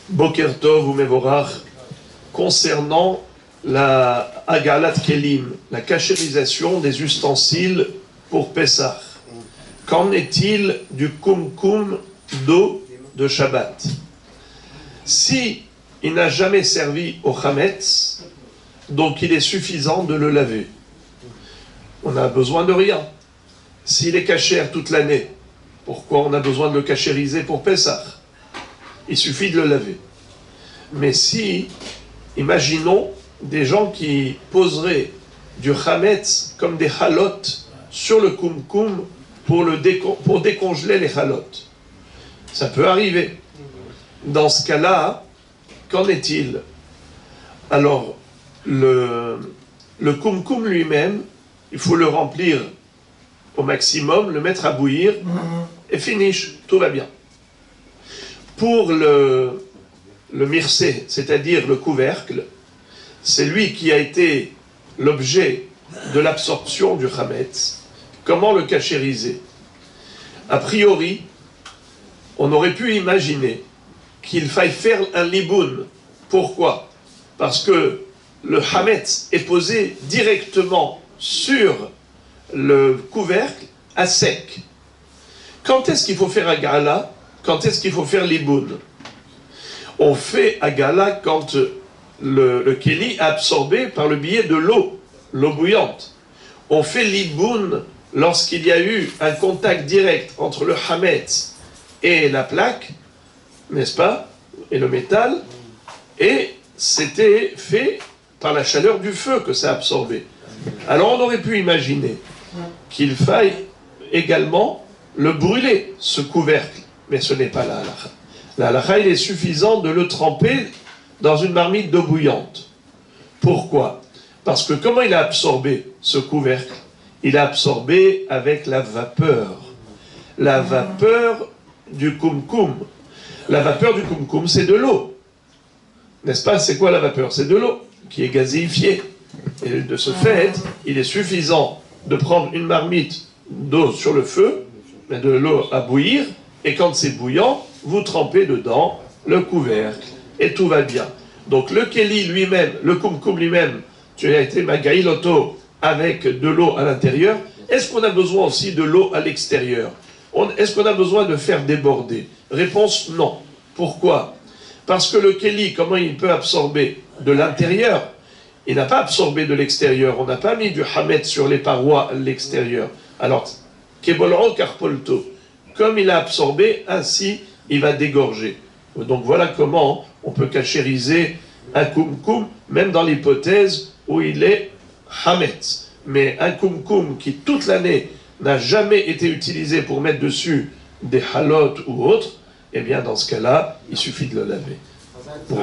Boker Tov ou Mevorach, concernant la Agalat Kelim, la cachérisation des ustensiles pour Pessah. Qu'en est-il du kumkum d'eau de Shabbat? Si il n'a jamais servi au Chametz, donc il est suffisant de le laver. On n'a besoin de rien. S'il est cachère toute l'année, pourquoi on a besoin de le cachériser pour Pessah? Il suffit de le laver. Mais si, imaginons des gens qui poseraient du chametz comme des halot sur le kumkum pour décongeler les halot. Ça peut arriver. Dans ce cas-là, qu'en est-il? Alors, le kumkum lui-même, il faut le remplir au maximum, le mettre à bouillir, et finish, tout va bien. Pour le mirsé, c'est-à-dire le couvercle, c'est lui qui a été l'objet de l'absorption du chametz. Comment le cachériser? A priori, on aurait pu imaginer qu'il faille faire un liboun. Pourquoi? Parce que le chametz est posé directement sur le couvercle à sec. Quand est-ce qu'il faut faire agala? Quand est-ce qu'il faut faire liboun? On fait agala quand le kéli est absorbé par le biais de l'eau bouillante. On fait liboun lorsqu'il y a eu un contact direct entre le hametz et la plaque, n'est-ce pas, et le métal, et c'était fait par la chaleur du feu que ça a absorbé. Alors on aurait pu imaginer qu'il faille également le brûler, ce couvercle, mais ce n'est pas la halakha. La halakha, il est suffisant de le tremper dans une marmite d'eau bouillante. Pourquoi? Parce que comment il a absorbé ce couvercle? Il a absorbé avec la vapeur. La vapeur du kumkum. La vapeur du kumkum, c'est de l'eau. N'est-ce pas? C'est quoi la vapeur? C'est de l'eau qui est gazéifiée. Et de ce fait, il est suffisant de prendre une marmite d'eau sur le feu, mais de l'eau à bouillir, et quand c'est bouillant, vous trempez dedans le couvercle, et tout va bien. Donc le kéli lui-même, le kumkum lui-même, tu as été magaïloto avec de l'eau à l'intérieur. Est-ce qu'on a besoin aussi de l'eau à l'extérieur? Est-ce qu'on a besoin de faire déborder? Réponse non. Pourquoi? Parce que le kéli, comment il peut absorber de l'intérieur? Il n'a pas absorbé de l'extérieur. On n'a pas mis du hametz sur les parois à l'extérieur. Alors, kebolro karpolto. Comme il a absorbé, ainsi il va dégorger. Donc voilà comment on peut cachériser un kumkum, même dans l'hypothèse où il est hametz. Mais un kumkum qui toute l'année n'a jamais été utilisé pour mettre dessus des halot ou autres, eh bien dans ce cas-là, il suffit de le laver. Pour